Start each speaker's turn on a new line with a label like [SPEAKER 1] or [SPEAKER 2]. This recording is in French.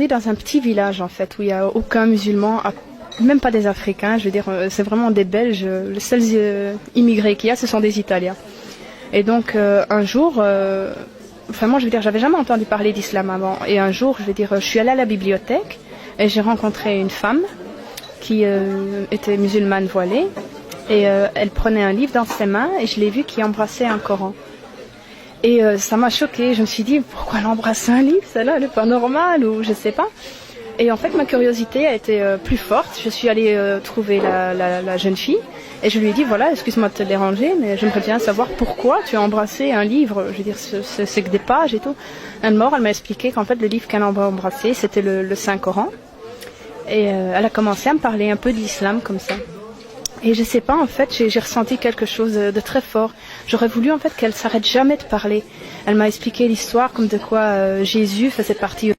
[SPEAKER 1] On est dans un petit village en fait où il n'y a aucun musulman, même pas des Africains, je veux dire, c'est vraiment des Belges. Les seuls immigrés qu'il y a, ce sont des Italiens. Et donc un jour, moi je veux dire, j'avais jamais entendu parler d'islam avant. Et un jour, je veux dire, je suis allée à la bibliothèque et j'ai rencontré une femme qui était musulmane voilée. Et elle prenait un livre dans ses mains et je l'ai vue qui embrassait un Coran. Et ça m'a choquée. Je me suis dit, pourquoi elle embrasse un livre? Celle-là, elle n'est pas normale ou je sais pas. Et en fait, ma curiosité a été plus forte. Je suis allée trouver la jeune fille et je lui ai dit, voilà, excuse-moi de te déranger, mais j'aimerais bien savoir pourquoi tu as embrassé un livre. Je veux dire, c'est que des pages et tout. Elle m'a expliqué qu'en fait, le livre qu'elle a embrassé, c'était le Saint-Coran. Et elle a commencé à me parler un peu de l'islam comme ça. Et je sais pas, en fait, j'ai ressenti quelque chose de très fort. J'aurais voulu, en fait, qu'elle s'arrête jamais de parler. Elle m'a expliqué l'histoire comme de quoi Jésus faisait partie